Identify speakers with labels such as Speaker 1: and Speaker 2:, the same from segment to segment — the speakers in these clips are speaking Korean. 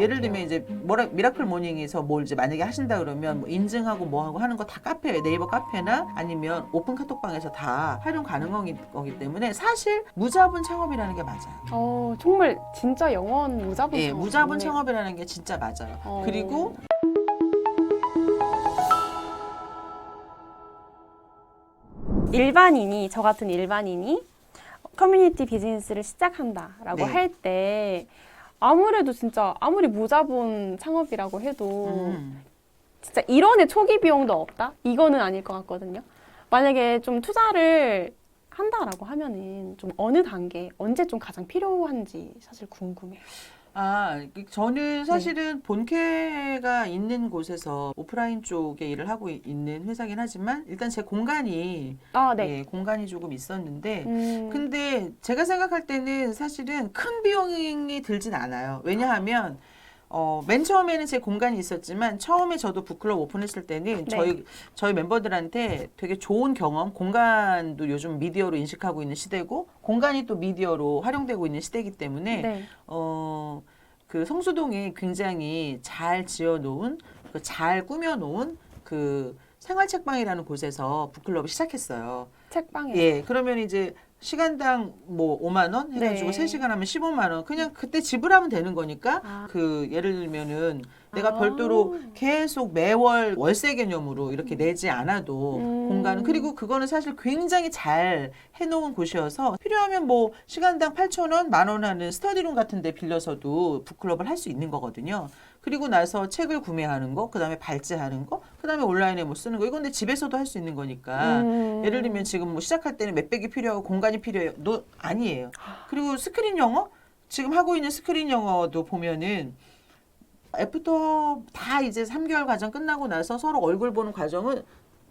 Speaker 1: 예를
Speaker 2: 같아요.
Speaker 1: 들면 이제 미라클 모닝에서 뭘 이제 만약에 하신다 그러면 뭐 인증하고 뭐 하고 하는 거 다 카페, 네이버 카페나 아니면 오픈 카톡방에서 다 활용 가능한 거기 때문에 사실 무자본 창업이라는 게 맞아요.
Speaker 2: 정말 진짜 영원 무자본
Speaker 1: 예,
Speaker 2: 창업
Speaker 1: 무자본
Speaker 2: 맞네요.
Speaker 1: 창업이라는 게 진짜 맞아요. 그리고
Speaker 2: 일반인이, 저 같은 일반인이 커뮤니티 비즈니스를 시작한다라고
Speaker 1: 네.
Speaker 2: 할 때 아무래도 진짜 아무리 무자본 창업이라고 해도 진짜 일원의 초기 비용도 없다? 이거는 아닐 것 같거든요. 만약에 좀 투자를 한다라고 하면은 좀 어느 단계, 언제 좀 가장 필요한지 사실 궁금해요.
Speaker 1: 저는 사실은 본캐가 있는 곳에서 오프라인 쪽에 일을 하고 있는 회사긴 하지만 일단 제 공간이
Speaker 2: 네.
Speaker 1: 예, 공간이 조금 있었는데
Speaker 2: 음,
Speaker 1: 근데 제가 생각할 때는 사실은 큰 비용이 들진 않아요. 왜냐하면 맨 처음에는 제 공간이 있었지만 처음에 저도 북클럽 오픈했을 때는
Speaker 2: 네.
Speaker 1: 저희 멤버들한테 되게 좋은 경험, 공간도 요즘 미디어로 인식하고 있는 시대고 공간이 또 미디어로 활용되고 있는 시대이기 때문에
Speaker 2: 네.
Speaker 1: 그 성수동에 굉장히 잘 지어놓은, 잘 꾸며놓은 그 생활책방이라는 곳에서 북클럽을 시작했어요.
Speaker 2: 책방에서.
Speaker 1: 예, 그러면 이제 시간당 뭐 5만 원 해가지고
Speaker 2: 네.
Speaker 1: 3시간 하면 15만 원. 그냥 그때 지불하면 되는 거니까
Speaker 2: 아.
Speaker 1: 그 예를 들면은 내가
Speaker 2: 아.
Speaker 1: 별도로 계속 매월 월세 개념으로 이렇게 내지 않아도 공간은 그리고 그거는 사실 굉장히 잘 해놓은 곳이어서 필요하면 뭐 시간당 8천 원, 10,000원 하는 스터디룸 같은 데 빌려서도 북클럽을 할 수 있는 거거든요. 그리고 나서 책을 구매하는 거, 그 다음에 발제하는 거, 그 다음에 온라인에 뭐 쓰는 거. 이건 내 집에서도 할 수 있는 거니까. 예를 들면 지금 뭐 시작할 때는 몇백이 필요하고 공간이 필요해요. 아니에요. 그리고 스크린 영어? 지금 하고 있는 스크린 영어도 보면은 애프터 다 이제 3개월 과정 끝나고 나서 서로 얼굴 보는 과정은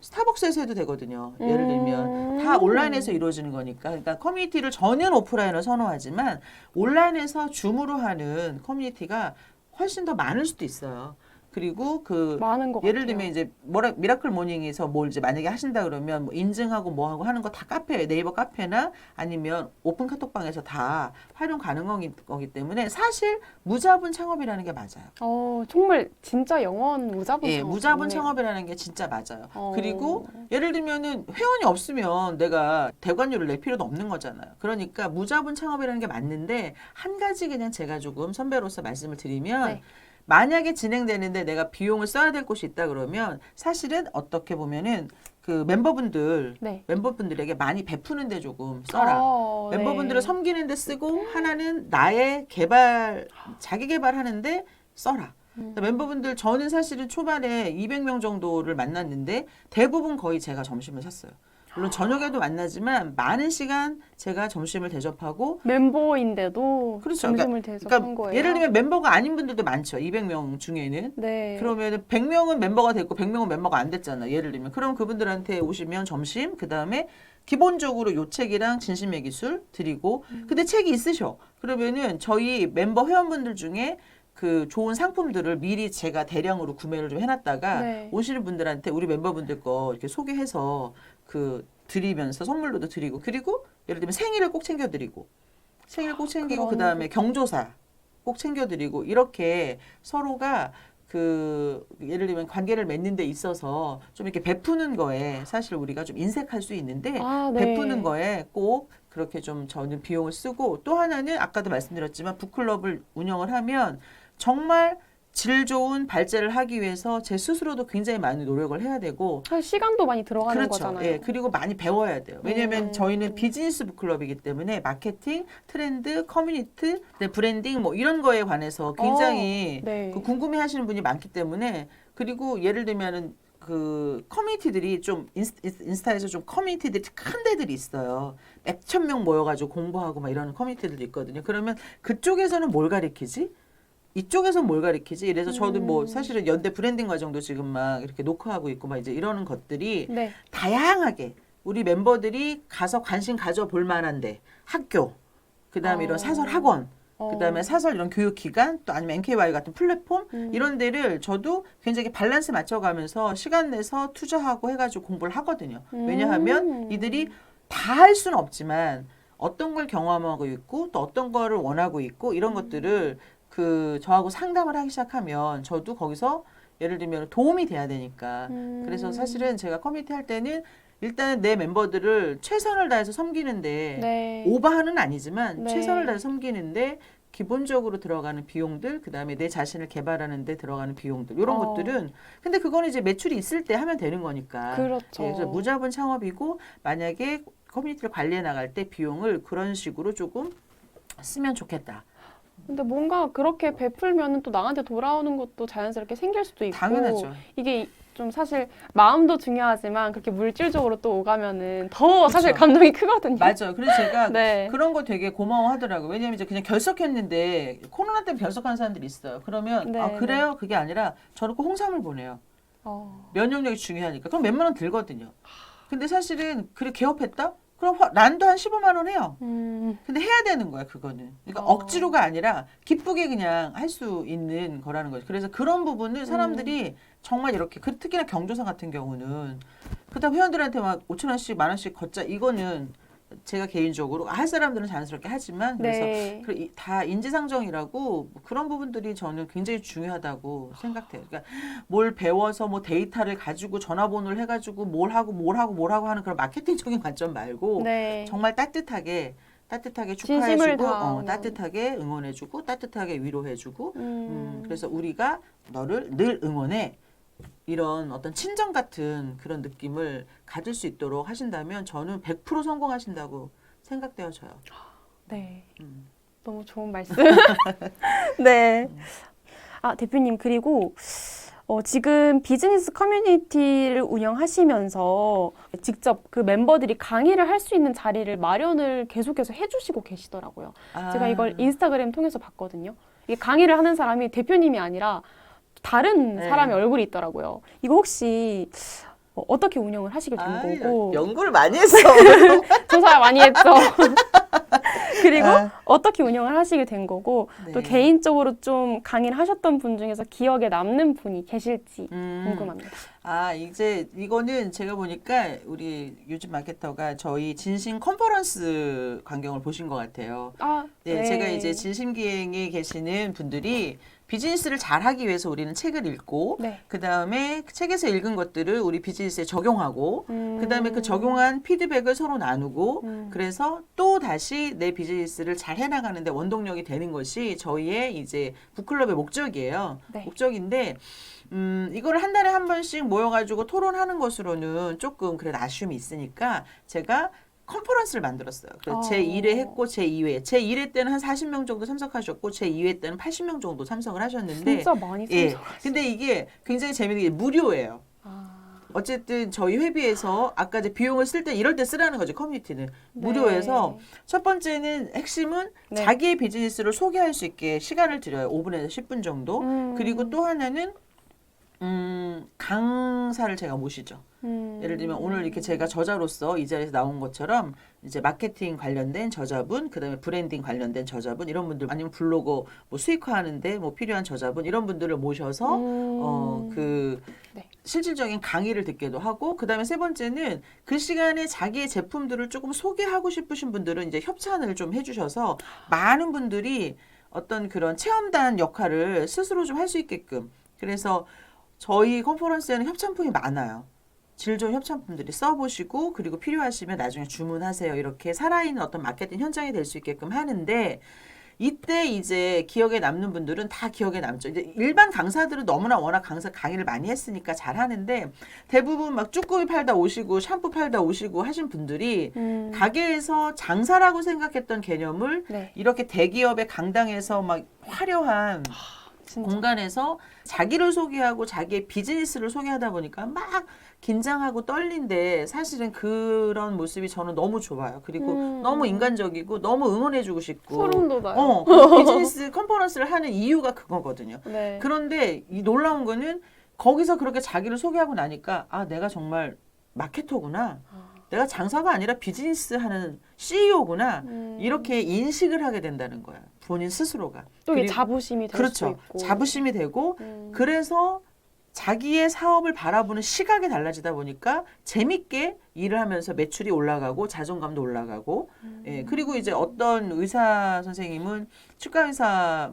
Speaker 1: 스타벅스에서 해도 되거든요. 예를 들면 다 온라인에서 이루어지는 거니까. 그러니까 커뮤니티를 저는 오프라인을 선호하지만 온라인에서 줌으로 하는 커뮤니티가 훨씬 더 많을 수도 있어요. 그리고
Speaker 2: 많은 것
Speaker 1: 예를
Speaker 2: 같아요.
Speaker 1: 들면 이제 미라클 모닝에서 뭘 이제 만약에 하신다 그러면 뭐 인증하고 뭐 하고 하는 거 다 카페, 네이버 카페나 아니면 오픈 카톡방에서 다 활용 가능한 거기 때문에 사실 무자본 창업이라는 게 맞아요.
Speaker 2: 정말 진짜 영원 무자본
Speaker 1: 예,
Speaker 2: 창업
Speaker 1: 무자본
Speaker 2: 맞네요.
Speaker 1: 창업이라는 게 진짜 맞아요.
Speaker 2: 어.
Speaker 1: 그리고 예를 들면은 회원이 없으면 내가 대관료를 낼 필요도 없는 거잖아요. 그러니까 무자본 창업이라는 게 맞는데 한 가지 그냥 제가 조금 선배로서 말씀을 드리면
Speaker 2: 네.
Speaker 1: 만약에 진행되는데 내가 비용을 써야 될 곳이 있다 그러면 사실은 어떻게 보면은 그
Speaker 2: 네.
Speaker 1: 멤버분들에게 많이 베푸는 데 조금 써라. 멤버분들을
Speaker 2: 네.
Speaker 1: 섬기는 데 쓰고 하나는 나의 자기 개발하는데 써라. 멤버분들 저는 사실은 초반에 200명 정도를 만났는데 대부분 거의 제가 점심을 샀어요. 물론 저녁에도 만나지만 많은 시간 제가 점심을 대접하고
Speaker 2: 멤버인데도
Speaker 1: 그렇죠.
Speaker 2: 점심을 대접한 거예요.
Speaker 1: 예를 들면 멤버가 아닌 분들도 많죠. 200명 중에는.
Speaker 2: 네.
Speaker 1: 그러면 100명은 멤버가 됐고 100명은 멤버가 안 됐잖아. 예를 들면. 그럼 그분들한테 오시면 점심, 그다음에 기본적으로 요 책이랑 진심의 기술 드리고 근데 책이 있으셔. 그러면은 저희 멤버 회원분들 중에 그 좋은 상품들을 미리 제가 대량으로 구매를 좀 해놨다가
Speaker 2: 네.
Speaker 1: 오시는 분들한테 우리 멤버분들 거 이렇게 소개해서 드리면서 선물로도 드리고 그리고 예를 들면 생일을 꼭 챙겨드리고 생일 꼭 챙기고
Speaker 2: 그런
Speaker 1: 그다음에 경조사 꼭 챙겨드리고 이렇게 서로가 예를 들면 관계를 맺는 데 있어서 좀 이렇게 베푸는 거에 사실 우리가 좀 인색할 수 있는데
Speaker 2: 네.
Speaker 1: 베푸는 거에 꼭 그렇게 좀 저는 비용을 쓰고 또 하나는 아까도 말씀드렸지만 북클럽을 운영을 하면 정말 질 좋은 발제를 하기 위해서 제 스스로도 굉장히 많은 노력을 해야 되고
Speaker 2: 사실 시간도 많이 들어가는
Speaker 1: 그렇죠.
Speaker 2: 거잖아요.
Speaker 1: 예, 그리고 많이 배워야 돼요. 왜냐하면 저희는 비즈니스 북클럽이기 때문에 마케팅, 트렌드, 커뮤니티, 브랜딩 뭐 이런 거에 관해서 굉장히
Speaker 2: 네.
Speaker 1: 궁금해하시는 분이 많기 때문에 그리고 예를 들면은 그 커뮤니티들이 좀 인스타에서 좀 커뮤니티들이 큰 데들이 있어요. 몇천 명 모여가지고 공부하고 막 이런 커뮤니티들도 있거든요. 그러면 그쪽에서는 뭘 가리키지? 이쪽에서 뭘 가리키지? 이래서 저도 뭐 사실은 연대 브랜딩 과정도 지금 막 이렇게 녹화하고 있고 막 이제 이러는 것들이
Speaker 2: 네.
Speaker 1: 다양하게 우리 멤버들이 가서 관심 가져볼 만한데 학교, 그다음에 이런 사설 학원, 그다음에 사설 이런 교육 기관, 또 아니면 NKY 같은 플랫폼 이런 데를 저도 굉장히 밸런스 맞춰가면서 시간 내서 투자하고 해가지고 공부를 하거든요. 왜냐하면 이들이 다 할 수는 없지만 어떤 걸 경험하고 있고 또 어떤 거를 원하고 있고 이런 것들을 그 저하고 상담을 하기 시작하면 저도 거기서 예를 들면 도움이 돼야 되니까. 그래서 사실은 제가 커뮤니티 할 때는 일단은 내 멤버들을 최선을 다해서 섬기는데
Speaker 2: 네.
Speaker 1: 오버하는 아니지만
Speaker 2: 네.
Speaker 1: 최선을 다해서 섬기는데 기본적으로 들어가는 비용들, 그다음에 내 자신을 개발하는 데 들어가는 비용들 이런 것들은 근데 그거는 이제 매출이 있을 때 하면 되는 거니까.
Speaker 2: 그렇죠.
Speaker 1: 예, 그래서 무자본 창업이고 만약에 커뮤니티를 관리해 나갈 때 비용을 그런 식으로 조금 쓰면 좋겠다.
Speaker 2: 근데 뭔가 그렇게 베풀면은 또 나한테 돌아오는 것도 자연스럽게 생길 수도 있고.
Speaker 1: 당연하죠.
Speaker 2: 이게 좀 사실 마음도 중요하지만 그렇게 물질적으로 또 오가면은 더 사실
Speaker 1: 그쵸.
Speaker 2: 감동이 크거든요.
Speaker 1: 맞아요. 그래서 제가
Speaker 2: 네.
Speaker 1: 그런 거 되게 고마워하더라고요. 왜냐면 이제 그냥 결석했는데 코로나 때문에 결석하는 사람들이 있어요. 그러면
Speaker 2: 네,
Speaker 1: 아 그래요? 그게 아니라 저는 꼭 홍삼을 보내요. 면역력이 중요하니까. 그럼 몇만 원 들거든요. 근데 사실은 그래 개업했다? 그럼 난도 한 15만 원 해요. 근데 해야 되는 거야, 그거는. 그러니까 억지로가 아니라 기쁘게 그냥 할 수 있는 거라는 거죠. 그래서 그런 부분을 사람들이 정말 이렇게, 특히나 경조사 같은 경우는 그다음 회원들한테 막 5천 원씩, 만 원씩 걷자. 이거는 제가 개인적으로 할 사람들은 자연스럽게 하지만 그래서
Speaker 2: 네.
Speaker 1: 다 인지상정이라고 뭐 그런 부분들이 저는 굉장히 중요하다고 생각해요. 그러니까 뭘 배워서 뭐 데이터를 가지고 전화번호를 해가지고 뭘 하고 하는 그런 마케팅적인 관점 말고
Speaker 2: 네.
Speaker 1: 정말 따뜻하게
Speaker 2: 진심을
Speaker 1: 축하해주고
Speaker 2: 다하는.
Speaker 1: 따뜻하게 응원해주고 따뜻하게 위로해주고 그래서 우리가 너를 늘 응원해. 이런 어떤 친정 같은 그런 느낌을 가질 수 있도록 하신다면 저는 100% 성공하신다고 생각되어져요.
Speaker 2: 네.
Speaker 1: 음.
Speaker 2: 너무 좋은 말씀. 네. 아, 대표님, 그리고 지금 비즈니스 커뮤니티를 운영하시면서 직접 그 멤버들이 강의를 할 수 있는 자리를 마련을 계속해서 해주시고 계시더라고요. 제가 이걸 인스타그램 통해서 봤거든요. 이게 강의를 하는 사람이 대표님이 아니라 다른
Speaker 1: 네.
Speaker 2: 사람의 얼굴이 있더라고요. 이거 혹시 어떻게 운영을 하시게 된 거고?
Speaker 1: 연구를 많이 했어.
Speaker 2: 조사 많이 했죠. 그리고 어떻게 운영을 하시게 된 거고
Speaker 1: 네.
Speaker 2: 또 개인적으로 좀 강의를 하셨던 분 중에서 기억에 남는 분이 계실지 궁금합니다.
Speaker 1: 아, 이제 이거는 제가 보니까 우리 유진 마케터가 저희 진심 컨퍼런스 광경을 보신 것 같아요.
Speaker 2: 아,
Speaker 1: 네,
Speaker 2: 네.
Speaker 1: 제가 이제 진심기행에 계시는 분들이 비즈니스를 잘하기 위해서 우리는 책을 읽고
Speaker 2: 네.
Speaker 1: 그다음에 책에서 읽은 것들을 우리 비즈니스에 적용하고 그다음에 그 적용한 피드백을 서로 나누고 그래서 또 다시 내 비즈니스를 잘 해나가는데 원동력이 되는 것이 저희의 이제 북클럽의 목적이에요.
Speaker 2: 네.
Speaker 1: 목적인데 이거를 한 달에 한 번씩 모여가지고 토론하는 것으로는 조금 그래도 아쉬움이 있으니까 제가 컨퍼런스를 만들었어요. 그래서 제 1회 했고 제 2회. 제 1회 때는 한 40명 정도 참석하셨고 제 2회 때는 80명 정도 참석을 하셨는데
Speaker 2: 진짜 많이
Speaker 1: 예.
Speaker 2: 참석하시죠.
Speaker 1: 근데 이게 굉장히 재밌는 게 무료예요. 어쨌든 저희 회비에서 아까 이제 비용을 쓸 때 이럴 때 쓰라는 거죠. 커뮤니티는 무료에서 첫 번째는 핵심은
Speaker 2: 네.
Speaker 1: 자기의 비즈니스를 소개할 수 있게 시간을 드려요. 5분에서 10분 정도. 그리고 또 하나는 강사를 제가 모시죠. 예를 들면 오늘 이렇게 제가 저자로서 이 자리에서 나온 것처럼 이제 마케팅 관련된 저자분, 그다음에 브랜딩 관련된 저자분 이런 분들 아니면 블로그 뭐 수익화하는데 뭐 필요한 저자분 이런 분들을 모셔서 그
Speaker 2: 네.
Speaker 1: 실질적인 강의를 듣기도 하고 그다음에 세 번째는 그 시간에 자기의 제품들을 조금 소개하고 싶으신 분들은 이제 협찬을 좀 해주셔서 많은 분들이 어떤 그런 체험단 역할을 스스로 좀 할 수 있게끔 그래서 저희 컨퍼런스에는 협찬품이 많아요. 질 좋은 협찬품들이 써보시고 그리고 필요하시면 나중에 주문하세요. 이렇게 살아있는 어떤 마케팅 현장이 될 수 있게끔 하는데 이때 이제 기억에 남는 분들은 다 기억에 남죠. 이제 일반 강사들은 너무나 워낙 강의를 많이 했으니까 잘 하는데 대부분 막 쭈꾸미 팔다 오시고 샴푸 팔다 오시고 하신 분들이 가게에서 장사라고 생각했던 개념을
Speaker 2: 네.
Speaker 1: 이렇게 대기업의 강당에서 막 화려한
Speaker 2: 진짜.
Speaker 1: 공간에서 자기를 소개하고 자기의 비즈니스를 소개하다 보니까 막 긴장하고 떨린데 사실은 그런 모습이 저는 너무 좋아요. 그리고 너무 인간적이고 너무 응원해주고 싶고
Speaker 2: 소름 돋아요.
Speaker 1: 그 비즈니스 컨퍼런스를 하는 이유가 그거거든요.
Speaker 2: 네.
Speaker 1: 그런데 이 놀라운 거는 거기서 그렇게 자기를 소개하고 나니까 아 내가 정말 마케터구나. 내가 장사가 아니라 비즈니스 하는 CEO구나. 이렇게 인식을 하게 된다는 거야. 본인 스스로가.
Speaker 2: 또 이게
Speaker 1: 그리고
Speaker 2: 자부심이 될 수도
Speaker 1: 그렇죠.
Speaker 2: 있고.
Speaker 1: 자부심이 되고 그래서 자기의 사업을 바라보는 시각이 달라지다 보니까 재밌게 일을 하면서 매출이 올라가고 자존감도 올라가고 예, 그리고 이제 어떤 의사 선생님은 치과 의사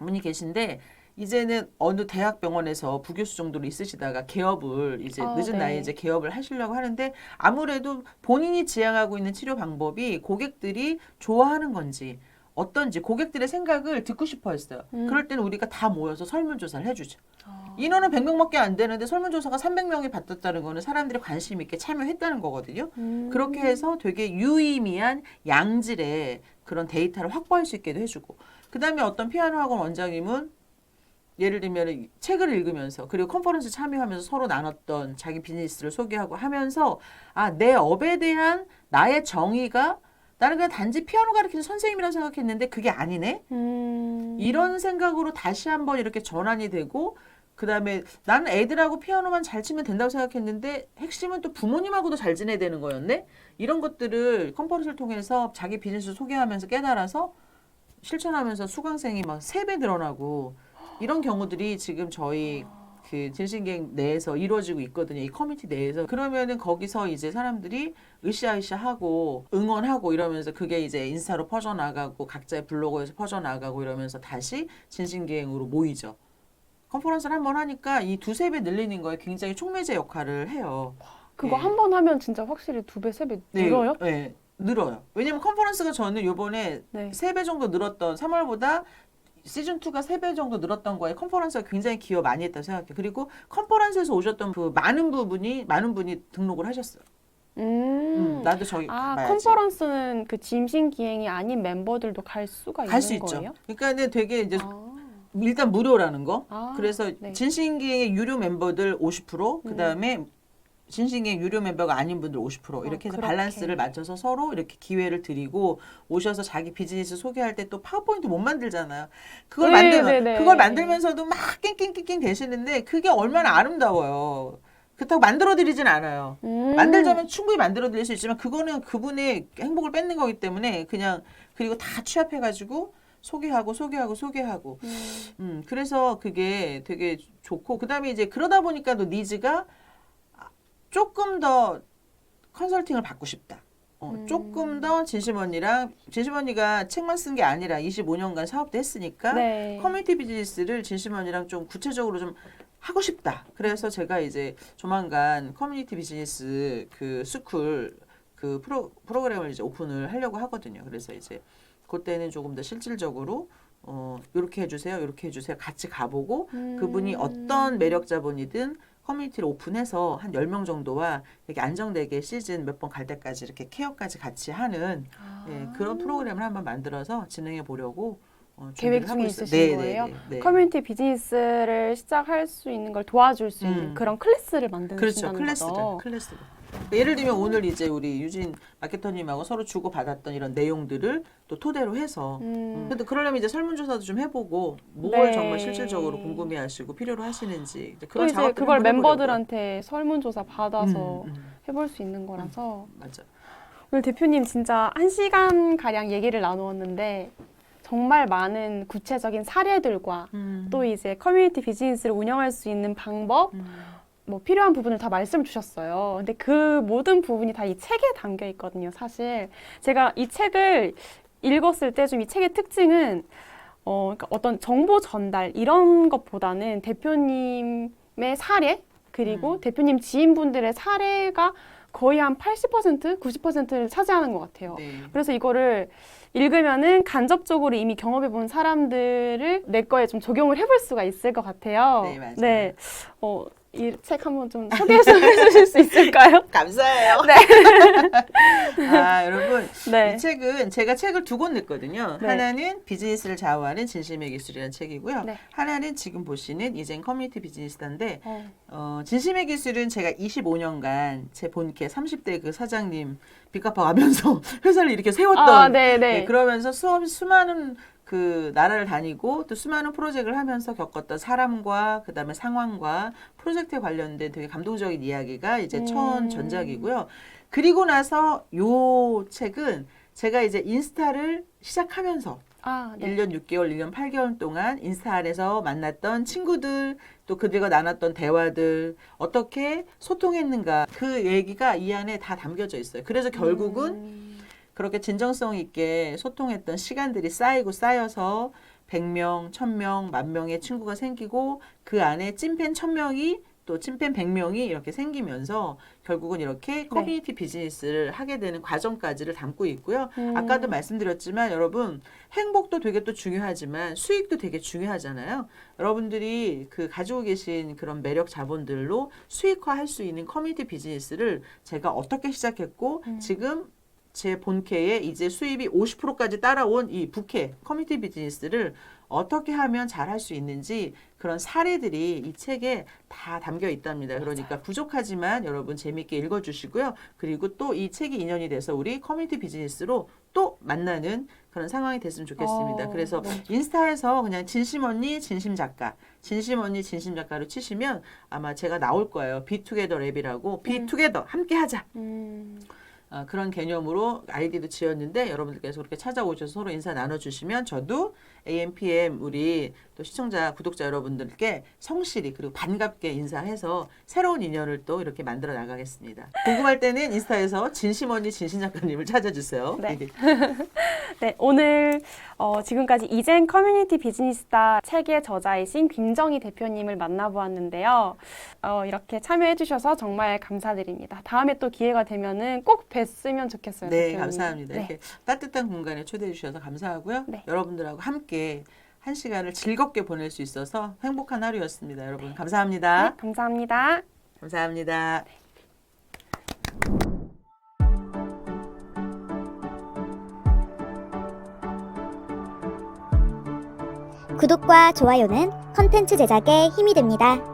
Speaker 1: 분이 계신데 이제는 어느 대학병원에서 부교수 정도로 있으시다가 개업을 이제 늦은
Speaker 2: 네.
Speaker 1: 나이에 이제 개업을 하시려고 하는데 아무래도 본인이 지향하고 있는 치료 방법이 고객들이 좋아하는 건지 어떤지 고객들의 생각을 듣고 싶어 했어요. 그럴 때는 우리가 다 모여서 설문조사를 해주죠. 인원은 100명밖에 안 되는데 설문조사가 300명이 받았다는 거는 사람들이 관심 있게 참여했다는 거거든요. 그렇게 해서 되게 유의미한 양질의 그런 데이터를 확보할 수 있게도 해주고 그 다음에 어떤 피아노 학원 원장님은 예를 들면 책을 읽으면서 그리고 컨퍼런스 참여하면서 서로 나눴던 자기 비즈니스를 소개하고 하면서 내 업에 대한 나의 정의가 나는 그냥 단지 피아노 가르치는 선생님이라고 생각했는데 그게 아니네. 이런 생각으로 다시 한번 이렇게 전환이 되고 그 다음에 나는 애들하고 피아노만 잘 치면 된다고 생각했는데 핵심은 또 부모님하고도 잘 지내야 되는 거였네. 이런 것들을 컨퍼런스를 통해서 자기 비즈니스 소개하면서 깨달아서 실천하면서 수강생이 막 3배 늘어나고 이런 경우들이 지금 저희 그 진신객 내에서 이루어지고 있거든요. 이 커뮤니티 내에서. 그러면은 거기서 이제 사람들이 으쌰으쌰하고 응원하고 이러면서 그게 이제 인스타로 퍼져나가고 각자의 블로그에서 퍼져나가고 이러면서 다시 진신기행으로 모이죠. 컨퍼런스를 한번 하니까 이 2-3배 늘리는 거에 굉장히 촉매제 역할을 해요.
Speaker 2: 그거
Speaker 1: 네.
Speaker 2: 한 번 하면 진짜 확실히 2배, 3배 늘어요?
Speaker 1: 네, 늘어요. 왜냐면 컨퍼런스가 저는 요번에
Speaker 2: 네.
Speaker 1: 3배 정도 늘었던 3월보다 시즌2가 3배 정도 늘었던 거에 컨퍼런스가 굉장히 기여 많이 했다고 생각해요. 그리고 컨퍼런스에서 오셨던 그 많은 분이 등록을 하셨어요. 나도 저기 가야지.
Speaker 2: 컨퍼런스는 그 짐신기행이 아닌 멤버들도 갈 수가
Speaker 1: 갈 수
Speaker 2: 있는
Speaker 1: 있죠.
Speaker 2: 거예요?
Speaker 1: 그러니까는 되게 이제 일단 무료라는 거. 그래서
Speaker 2: 네.
Speaker 1: 진신기행의 유료 멤버들 50%, 그다음에 진신기행 유료 멤버가 아닌 분들 50% 이렇게 해서
Speaker 2: 그렇게.
Speaker 1: 밸런스를 맞춰서 서로 이렇게 기회를 드리고 오셔서 자기 비즈니스 소개할 때 또 파워포인트 못 만들잖아요. 그걸
Speaker 2: 네.
Speaker 1: 그걸 만들면서도 막 낑낑낑낑 대시는데 그게 얼마나 아름다워요. 그렇다고 만들어 드리진 않아요. 만들자면 충분히 만들어 드릴 수 있지만 그거는 그분의 행복을 뺏는 거기 때문에 그냥 그리고 다 취합해 가지고 소개하고 그래서 그게 되게 좋고 그다음에 이제 그러다 보니까 또 니즈가 조금 더 컨설팅을 받고 싶다. 조금 더 진심 언니가 책만 쓴 게 아니라 25년간 사업도 했으니까
Speaker 2: 네.
Speaker 1: 커뮤니티 비즈니스를 진심 언니랑 좀 구체적으로 좀 하고 싶다. 그래서 제가 이제 조만간 커뮤니티 비즈니스 그 스쿨 그 프로그램을 이제 오픈을 하려고 하거든요. 그래서 이제 그때는 조금 더 실질적으로 요렇게 해주세요. 같이 가보고 그분이 어떤 매력자분이든 커뮤니티를 오픈해서 한 10명 정도와 이렇게 안정되게 시즌 몇 번 갈 때까지 이렇게 케어까지 같이 하는 그런 프로그램을 한번 만들어서 진행해 보려고
Speaker 2: 계획 중에 있으신 거예요?
Speaker 1: 네.
Speaker 2: 커뮤니티 비즈니스를 시작할 수 있는 걸 도와줄 수 있는 그런 클래스를
Speaker 1: 그렇죠.
Speaker 2: 만드신다는 거죠.
Speaker 1: 클래스를. 예를 들면 오늘 이제 우리 유진 마케터님하고 서로 주고받았던 이런 내용들을 또 토대로 해서 근데 그러려면 이제 설문조사도 좀 해보고 뭘
Speaker 2: 네.
Speaker 1: 정말 실질적으로 궁금해하시고 필요로 하시는지
Speaker 2: 또
Speaker 1: 그런
Speaker 2: 이제
Speaker 1: 작업들을
Speaker 2: 그걸
Speaker 1: 한번 해보려고요.
Speaker 2: 멤버들한테 설문조사 받아서 해볼 수 있는 거라서
Speaker 1: 맞아.
Speaker 2: 오늘 대표님 진짜 1시간 가량 얘기를 나누었는데 정말 많은 구체적인 사례들과 또 이제 커뮤니티 비즈니스를 운영할 수 있는 방법 뭐 필요한 부분을 다 말씀 주셨어요. 근데 그 모든 부분이 다 이 책에 담겨 있거든요. 사실 제가 이 책을 읽었을 때 좀 이 책의 특징은 그러니까 어떤 정보 전달 이런 것보다는 대표님의 사례 그리고 대표님 지인분들의 사례가 거의 한 80%, 90%를 차지하는 것 같아요.
Speaker 1: 네.
Speaker 2: 그래서 이거를 읽으면은 간접적으로 이미 경험해본 사람들을 내 거에 좀 적용을 해볼 수가 있을 것 같아요.
Speaker 1: 네, 맞아요.
Speaker 2: 네. 이 책 한번 좀 소개해서 해주실 수 있을까요?
Speaker 1: 감사해요.
Speaker 2: 네.
Speaker 1: 여러분
Speaker 2: 네.
Speaker 1: 이 책은 제가 책을 2권 냈거든요.
Speaker 2: 네.
Speaker 1: 하나는 비즈니스를 좌우하는 진심의 기술이라는 책이고요.
Speaker 2: 네.
Speaker 1: 하나는 지금 보시는 이젠 커뮤니티 비즈니스인데 진심의 기술은 제가 25년간 제 본캐 30대 그 사장님 빚 갚아가면서 회사를 이렇게 세웠던
Speaker 2: 네.
Speaker 1: 그러면서 수많은 그 나라를 다니고 또 수많은 프로젝트를 하면서 겪었던 사람과 그다음에 상황과 프로젝트에 관련된 되게 감동적인 이야기가 이제 첫 전작이고요. 그리고 나서 요 책은 제가 이제 인스타를 시작하면서
Speaker 2: 네.
Speaker 1: 1년 6개월, 1년 8개월 동안 인스타 안에서 만났던 친구들, 또 그들과 나눴던 대화들, 어떻게 소통했는가, 그 얘기가 이 안에 다 담겨져 있어요. 그래서 결국은 그렇게 진정성 있게 소통했던 시간들이 쌓이고 쌓여서 100명, 1000명, 10,000명의 친구가 생기고 그 안에 찐팬 1000명이 또 찐팬 100명이 이렇게 생기면서 결국은 이렇게 커뮤니티 비즈니스를 하게 되는 과정까지를 담고 있고요. 아까도 말씀드렸지만 여러분 행복도 되게 또 중요하지만 수익도 되게 중요하잖아요. 여러분들이 그 가지고 계신 그런 매력 자본들로 수익화할 수 있는 커뮤니티 비즈니스를 제가 어떻게 시작했고 지금 제 본캐에 이제 수입이 50%까지 따라온 이 부캐 커뮤니티 비즈니스를 어떻게 하면 잘할 수 있는지 그런 사례들이 이 책에 다 담겨 있답니다. 그러니까 부족하지만 여러분 재미있게 읽어주시고요. 그리고 또 이 책이 인연이 돼서 우리 커뮤니티 비즈니스로 또 만나는 그런 상황이 됐으면 좋겠습니다. 그래서 인스타에서 그냥 진심 언니 진심 작가, 진심 언니 진심 작가로 치시면 아마 제가 나올 거예요. 비투게더 랩이라고 비투게더 함께 하자. 그런 개념으로 아이디도 지었는데 여러분들께서 그렇게 찾아오셔서 서로 인사 나눠주시면 저도 AMPM 우리 또 시청자 구독자 여러분들께 성실히 그리고 반갑게 인사해서 새로운 인연을 또 이렇게 만들어 나가겠습니다. 궁금할 때는 인스타에서 진심 언니 진심 작가님을 찾아주세요.
Speaker 2: 네. 네, 오늘 지금까지 이젠 커뮤니티 비즈니스다 책의 저자이신 김정희 대표님을 만나보았는데요. 이렇게 참여해 주셔서 정말 감사드립니다. 다음에 또 기회가 되면은 꼭 뵀으면 좋겠어요.
Speaker 1: 네,
Speaker 2: 대표님.
Speaker 1: 감사합니다.
Speaker 2: 네.
Speaker 1: 이렇게 따뜻한 공간에 초대해 주셔서 감사하고요.
Speaker 2: 네.
Speaker 1: 여러분들하고 함께 한 시간을 즐겁게 보낼 수 있어서 행복한 하루였습니다. 여러분 감사합니다.
Speaker 2: 네, 감사합니다.
Speaker 1: 감사합니다.
Speaker 3: 구독과 좋아요는 컨텐츠 제작에 힘이 됩니다.